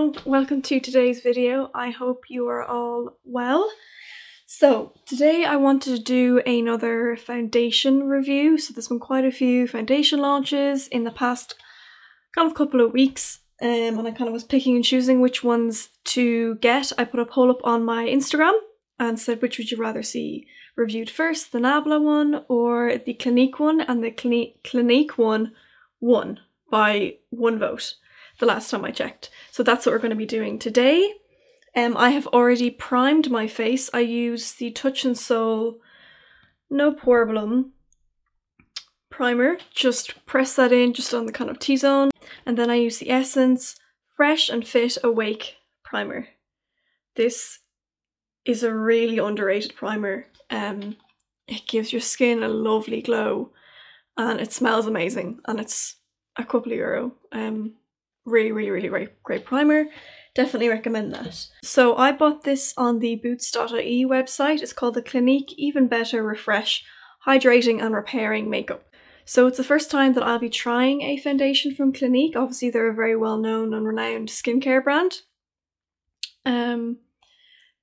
Hello, welcome to today's video. I hope you are all well. So today I wanted to do another foundation review. So there's been quite a few foundation launches in the past couple of weeks, and I kind of was picking and choosing which ones to get. I put a poll up on my Instagram and said which would you rather see reviewed first, the Nabla one or the Clinique one, and the Clinique one won by one vote the last time I checked. So that's what we're going to be doing today. I have already primed my face. I use the Touch and Soul No Problem primer. Just press that in just on the kind of T-zone. And then I use the Essence Fresh and Fit Awake primer. This is a really underrated primer. It gives your skin a lovely glow and it smells amazing, and it's a couple of euro. Really great primer. Definitely recommend that. So I bought this on the boots.ie website. It's called the Clinique Even Better Refresh Hydrating and Repairing Makeup. So it's the first time that I'll be trying a foundation from Clinique. Obviously they're a very well known and renowned skincare brand.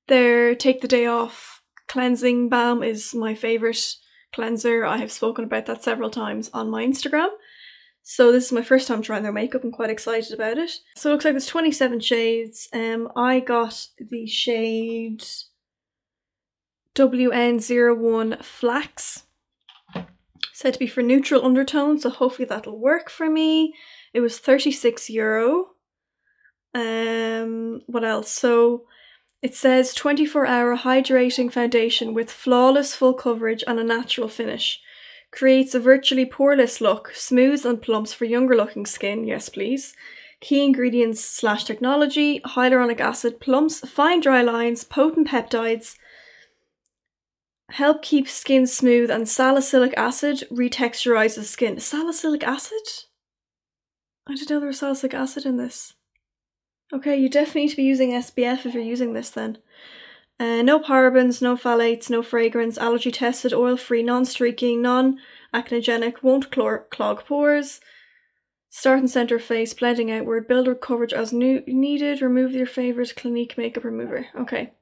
Their Take the Day Off cleansing balm is my favourite cleanser. I have spoken about that several times on my Instagram. So this is my first time trying their makeup. I'm quite excited about it. So it looks like there's 27 shades. I got the shade WN01 Flax. Said to be for neutral undertone, so hopefully that'll work for me. It was €36. What else? So it says 24-hour hydrating foundation with flawless full coverage and a natural finish. Creates a virtually poreless look, smooths and plumps for younger looking skin, yes please. Key ingredients / technology: hyaluronic acid, plumps, fine dry lines, potent peptides, help keep skin smooth, and salicylic acid retexturizes skin. Salicylic acid? I didn't know there was salicylic acid in this. Okay, you definitely need to be using SPF if you're using this then. No parabens, no phthalates, no fragrance, allergy tested, oil free, non-streaking, non-acnogenic, won't clog pores. Start and center face, blending outward, build coverage as needed, remove your favourite Clinique makeup remover. Okay.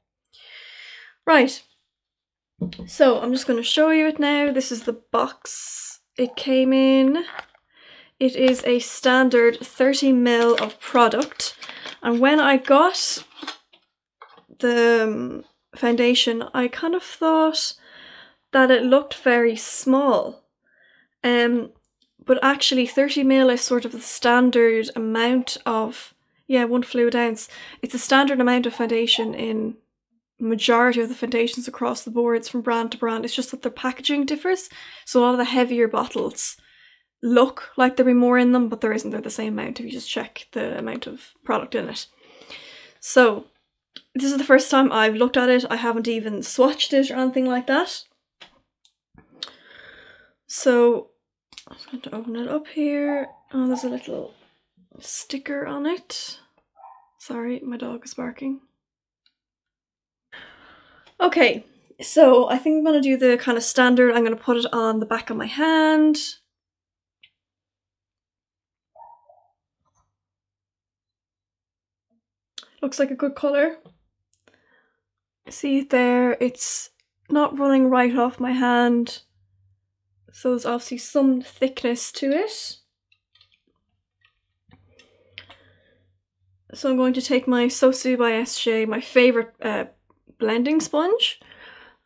Right. So I'm just going to show you it now. This is the box it came in. It is a standard 30ml of product. And when I got the foundation, I kind of thought that it looked very small, but actually 30ml is sort of the standard amount of, 1 fluid ounce. It's a standard amount of foundation in majority of the foundations across the board. It's from brand to brand. It's just that their packaging differs, so a lot of the heavier bottles look like there'll be more in them, but there isn't. They're the same amount if you just check the amount of product in it. So this is the first time I've looked at it. I haven't even swatched it or anything like that. So I'm just going to open it up here. Oh, there's a little sticker on it. Sorry, my dog is barking. Okay, so I think I'm going to do the kind of standard. I'm going to put it on the back of my hand. Looks like a good colour. See it there, it's not running right off my hand, so there's obviously some thickness to it. So I'm going to take my Sosu by SJ, my favourite blending sponge,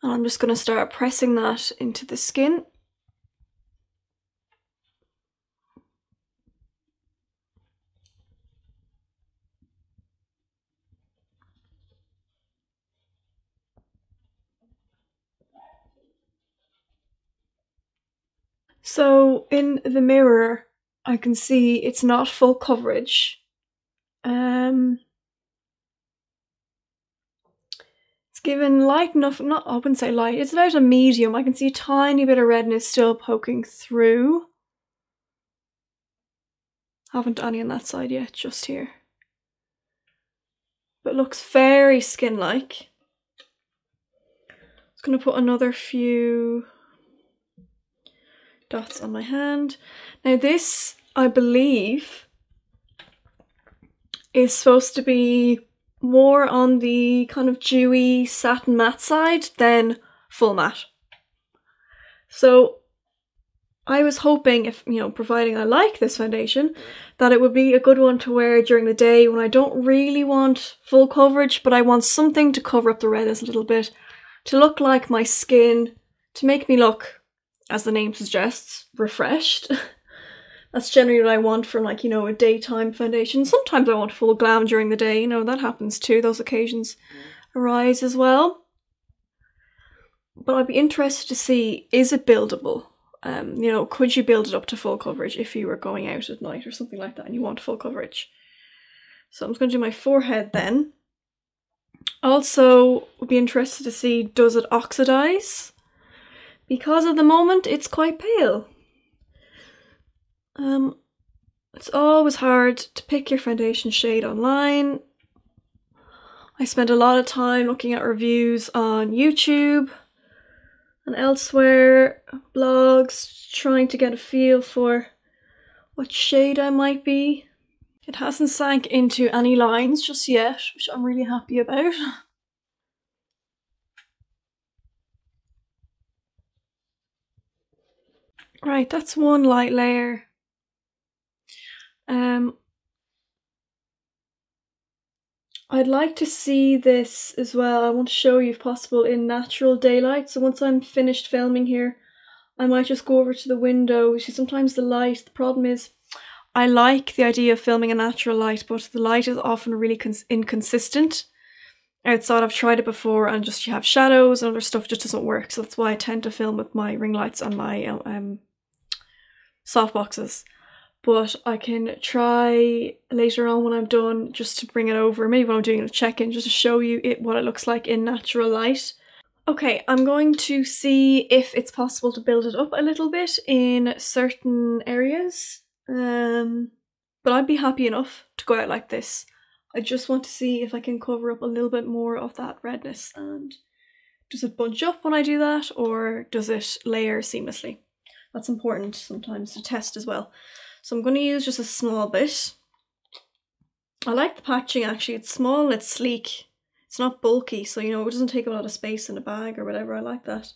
and I'm just going to start pressing that into the skin. So in the mirror, I can see it's not full coverage. It's given light enough, I wouldn't say light, it's about a medium. I can see a tiny bit of redness still poking through. Haven't any on that side yet, just here. But looks very skin-like. Just gonna put another few dots on my hand. Now this, I believe, is supposed to be more on the kind of dewy satin matte side than full matte. So I was hoping, if, you know, providing I like this foundation, that it would be a good one to wear during the day when I don't really want full coverage, but I want something to cover up the redness a little bit, to look like my skin, to make me look, as the name suggests, refreshed. That's generally what I want from, like, you know, a daytime foundation. Sometimes I want full glam during the day, you know, that happens too, those occasions arise as well. But I'd be interested to see, is it buildable? You know, could you build it up to full coverage if you were going out at night or something like that and you want full coverage? So I'm just going to do my forehead then. Also, would be interested to see, does it oxidize? Because at the moment it's quite pale. It's always hard to pick your foundation shade online. I spend a lot of time looking at reviews on YouTube and elsewhere, blogs, trying to get a feel for what shade I might be. It hasn't sank into any lines just yet, which I'm really happy about. Right, that's one light layer. I'd like to see this as well. I want to show you, if possible, in natural daylight. So once I'm finished filming here, I might just go over to the window. See, sometimes the light, the problem is, I like the idea of filming in natural light, but the light is often really inconsistent. Outside, I've tried it before, and just you have shadows and other stuff just doesn't work. So that's why I tend to film with my ring lights and my softboxes. But I can try later on when I'm done just to bring it over, maybe when I'm doing a check-in, just to show you what it looks like in natural light. Okay, I'm going to see if it's possible to build it up a little bit in certain areas. But I'd be happy enough to go out like this. I just want to see if I can cover up a little bit more of that redness, and does it bunch up when I do that, or does it layer seamlessly? That's important sometimes to test as well. So I'm going to use just a small bit. I like the packaging actually, it's small and it's sleek. It's not bulky, so, you know, it doesn't take a lot of space in a bag or whatever. I like that.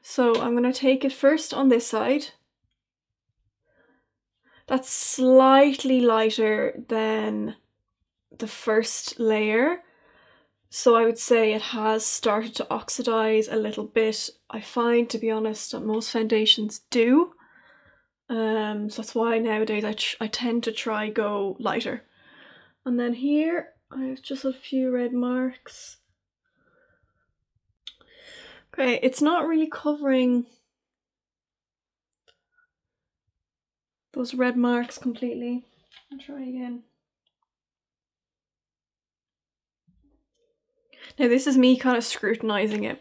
So I'm going to take it first on this side. That's slightly lighter than the first layer. So I would say it has started to oxidize a little bit. I find, to be honest, that most foundations do. So that's why nowadays I tend to try go lighter. And then here, I have just a few red marks. Okay, it's not really covering those red marks completely. I'll try again. Now this is me kind of scrutinizing it.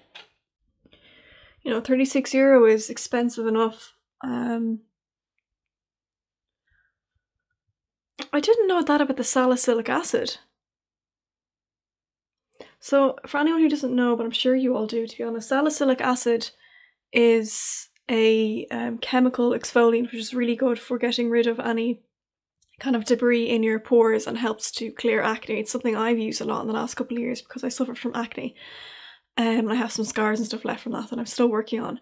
You know, €36 is expensive enough. I didn't know that about the salicylic acid. So for anyone who doesn't know, but I'm sure you all do, to be honest, salicylic acid is a chemical exfoliant which is really good for getting rid of any kind of debris in your pores and helps to clear acne. It's something I've used a lot in the last couple of years because I suffer from acne. And I have some scars and stuff left from that I'm still working on.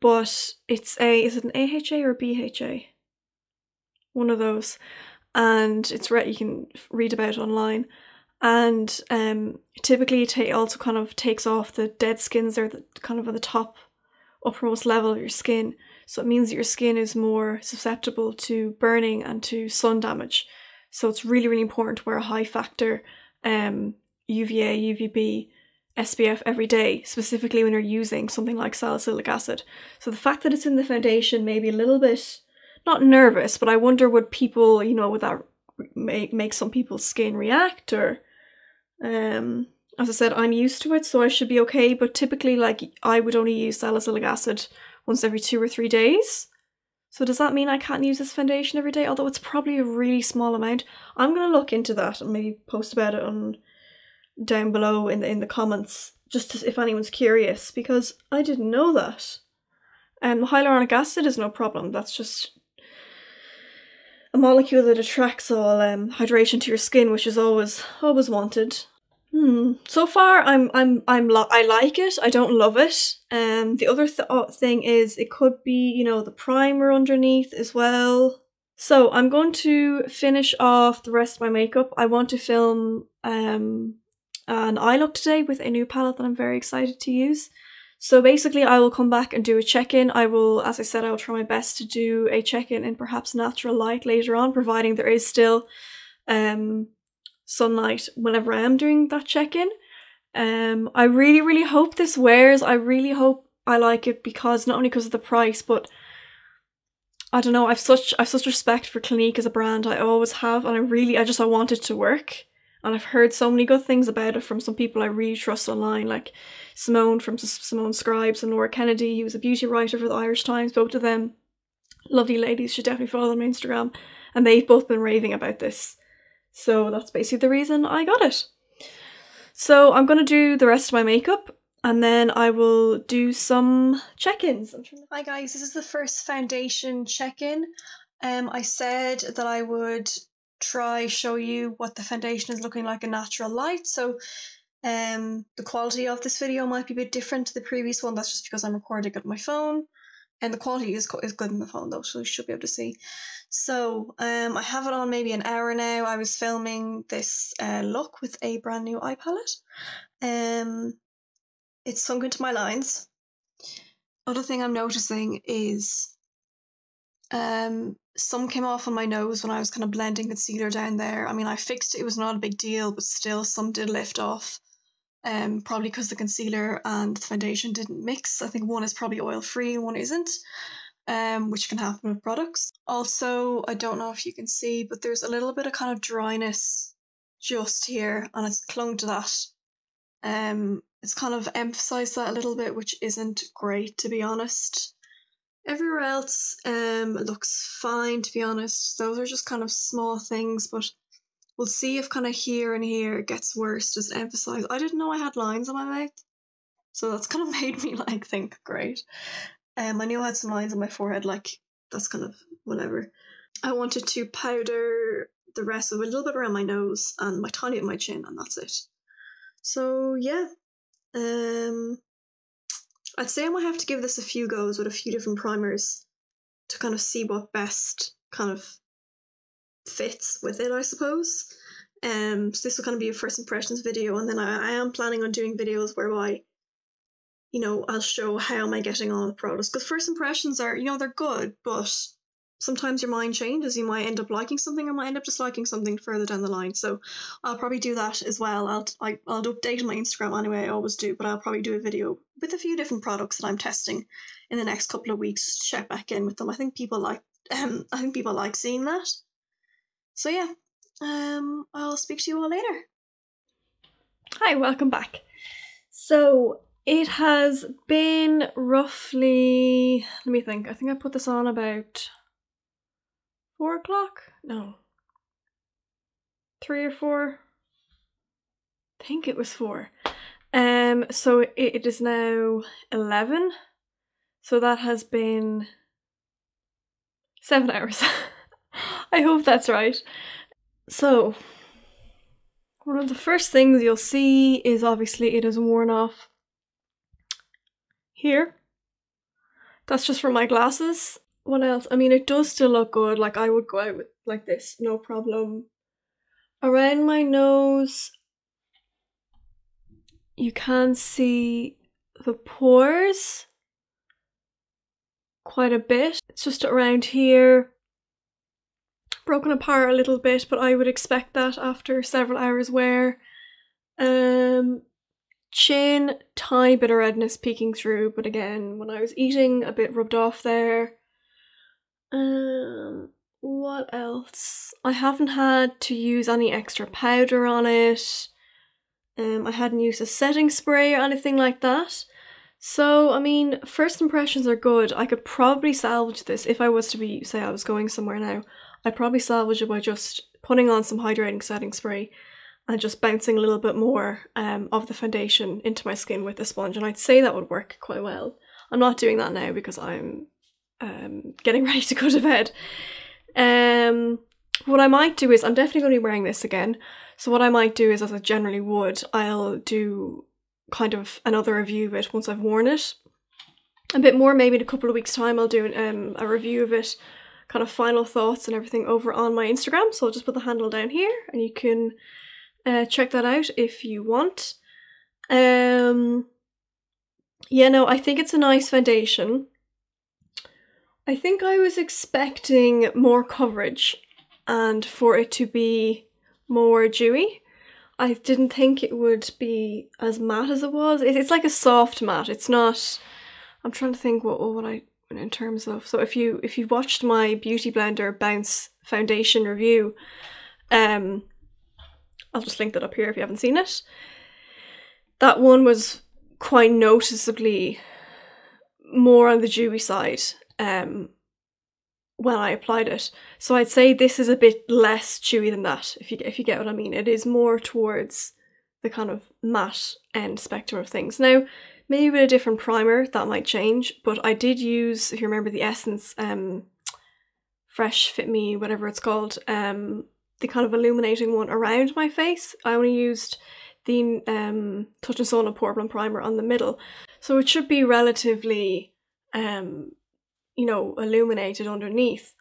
But it's is it an AHA or BHA? One of those. And it's you can read about it online. And typically it also kind of takes off the dead skins or the kind of at the top uppermost level of your skin. So it means that your skin is more susceptible to burning and to sun damage. So it's really, really important to wear a high factor UVA, UVB, SPF every day, specifically when you're using something like salicylic acid. So the fact that it's in the foundation may be a little bit, not nervous, but I wonder would people, you know, would that make some people's skin react, or as I said, I'm used to it, so I should be okay, but typically, like, I would only use salicylic acid once every 2 or 3 days. So does that mean I can't use this foundation every day? Although it's probably a really small amount. I'm going to look into that and maybe post about it down below in the comments, just if anyone's curious, because I didn't know that. Hyaluronic acid is no problem. That's just a molecule that attracts all hydration to your skin, which is always wanted. So far, I like it. I don't love it. The other thing is it could be, you know, the primer underneath as well. So I'm going to finish off the rest of my makeup. I want to film an eye look today with a new palette that I'm very excited to use. So basically I will come back and do a check-in. I will, as I said, I will try my best to do a check-in in perhaps natural light later on, providing there is still sunlight whenever I am doing that check-in. I really hope this wears. I really hope I like it, because not only because of the price, but I don't know, I've such respect for Clinique as a brand. I always have, and I want it to work. And I've heard so many good things about it from some people I really trust online, like Simone from Simone Scribes and Laura Kennedy, who was a beauty writer for the Irish Times. Both of them, lovely ladies, should definitely follow them on Instagram. And they've both been raving about this. So that's basically the reason I got it. So I'm going to do the rest of my makeup, and then I will do some check-ins. Hi guys, this is the first foundation check-in. I said that I would show you what the foundation is looking like in natural light. So the quality of this video might be a bit different to the previous one. That's just because I'm recording it on my phone, and the quality is good on the phone though, so you should be able to see. So I have it on maybe an hour now. I was filming this look with a brand new eye palette. It's sunk into my lines. Other thing I'm noticing is some came off on my nose when I was kind of blending concealer down there. I mean, I fixed it, it was not a big deal, but still some did lift off. Probably because the concealer and the foundation didn't mix. I think one is probably oil-free and one isn't, which can happen with products. Also, I don't know if you can see, but there's a little bit of kind of dryness just here, and it's clung to that. It's kind of emphasised that a little bit, which isn't great, to be honest. Everywhere else looks fine, to be honest. Those are just kind of small things, but we'll see if kind of here and here it gets worse. Just emphasise. I didn't know I had lines on my mouth, so that's kind of made me like think, great. I knew I had some lines on my forehead, like that's kind of whatever. I wanted to powder the rest of it, a little bit around my nose and my tiny bit of my chin, and that's it. So yeah, I'd say I might have to give this a few goes with a few different primers to kind of see what best kind of fits with it, I suppose. So this will kind of be a first impressions video, and then I am planning on doing videos whereby, you know, I'll show how am I getting on with products, because first impressions are, you know, they're good, but sometimes your mind changes. You might end up liking something or might end up disliking something further down the line. So I'll probably do that as well. I'll update on my Instagram anyway, I always do, but I'll probably do a video with a few different products that I'm testing in the next couple of weeks to check back in with them. I think people like seeing that. So yeah, I'll speak to you all later. Hi, welcome back. So it has been roughly, let me think, I think I put this on about 4 o'clock? No. 3 or 4? I think it was 4. So it is now 11. So that has been 7 hours. I hope that's right. So one of the first things you'll see is obviously it has worn off here. That's just from my glasses. What else? I mean, it does still look good. Like, I would go out with like this, no problem. Around my nose, you can see the pores quite a bit. It's just around here, broken apart a little bit, but I would expect that after several hours wear. Chin, tiny bit of redness peeking through, but again, when I was eating, a bit rubbed off there. What else? I haven't had to use any extra powder on it. I hadn't used a setting spray or anything like that. So, I mean, first impressions are good. I could probably salvage this if I was to be, say I was going somewhere now. I'd probably salvage it by just putting on some hydrating setting spray and just bouncing a little bit more of the foundation into my skin with a sponge, and I'd say that would work quite well. I'm not doing that now because I'm getting ready to go to bed. What I might do is, I'm definitely going to be wearing this again, so what I might do is, as I generally would, I'll do kind of another review of it once I've worn it a bit more. Maybe in a couple of weeks' time I'll do a review of it, kind of final thoughts and everything over on my Instagram, so I'll just put the handle down here and you can check that out if you want. Yeah, no, I think it's a nice foundation. I think I was expecting more coverage and for it to be more dewy. I didn't think it would be as matte as it was. It's like a soft matte. It's not. I'm trying to think what I in terms of. So if you've watched my Beauty Blender Bounce foundation review, I'll just link that up here if you haven't seen it. That one was quite noticeably more on the dewy side when I applied it. So I'd say this is a bit less dewy than that, if you get what I mean. It is more towards the kind of matte end spectrum of things. Now, maybe with a different primer that might change, but I did use, if you remember, the Essence Fresh Fit Me, whatever it's called, the kind of illuminating one around my face. I only used the Touch and Soul Pore Plum primer on the middle, so it should be relatively you know, illuminated underneath.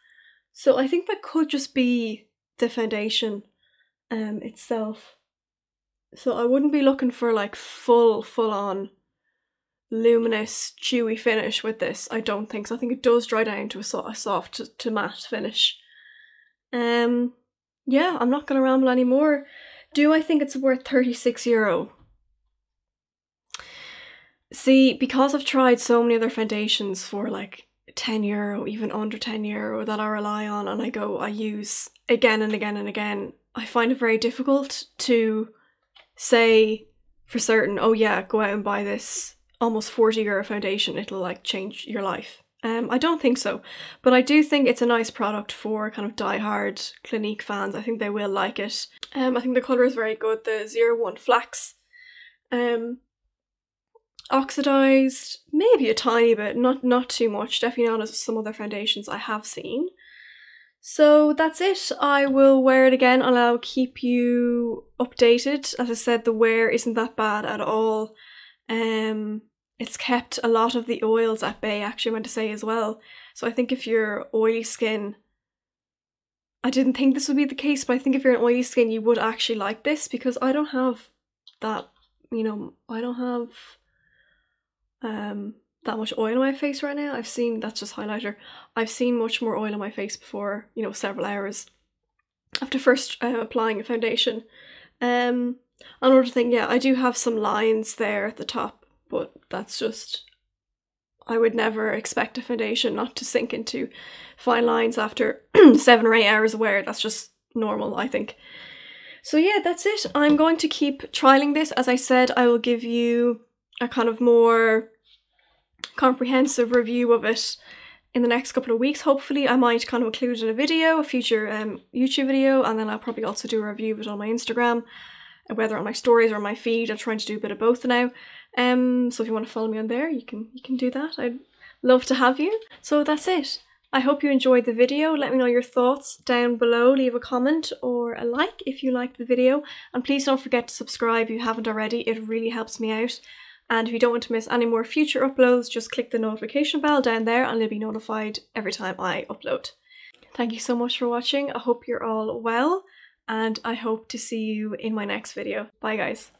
So I think that could just be the foundation itself. So I wouldn't be looking for like full on luminous dewy finish with this. I don't think so. I think it does dry down to a soft to matte finish. Yeah, I'm not gonna ramble anymore. Do I think it's worth €36? See, because I've tried so many other foundations for like €10, even under €10 that I rely on and I use again and again and again, I find it very difficult to say for certain, oh yeah, go out and buy this almost €40 foundation, it'll like change your life. I don't think so, but I do think it's a nice product for kind of die-hard Clinique fans. I think they will like it. I think the colour is very good, the 01 Flax. Oxidized, maybe a tiny bit, not too much, definitely not as some other foundations I have seen. So that's it. I will wear it again and I'll keep you updated. As I said, the wear isn't that bad at all. It's kept a lot of the oils at bay, actually, I meant to say as well. So I think if you're oily skin, I didn't think this would be the case, but I think if you're an oily skin, you would actually like this, because I don't have that, you know, I don't have that much oil on my face right now. I've seen, that's just highlighter, I've seen much more oil on my face before, you know, several hours after first applying a foundation. Another thing, yeah, I do have some lines there at the top, but that's just, I would never expect a foundation not to sink into fine lines after 7 or 8 hours of wear. That's just normal, I think. So yeah, that's it. I'm going to keep trialing this. As I said, I will give you a kind of more comprehensive review of it in the next couple of weeks. Hopefully I might kind of include in a video, a future YouTube video, and then I'll probably also do a review of it on my Instagram, whether on my stories or on my feed. I'm trying to do a bit of both now. So if you want to follow me on there, you can do that. I'd love to have you. So that's it. I hope you enjoyed the video. Let me know your thoughts down below. Leave a comment or a like if you liked the video. And please don't forget to subscribe if you haven't already. It really helps me out. And if you don't want to miss any more future uploads, just click the notification bell down there and you'll be notified every time I upload. Thank you so much for watching. I hope you're all well, and I hope to see you in my next video. Bye guys.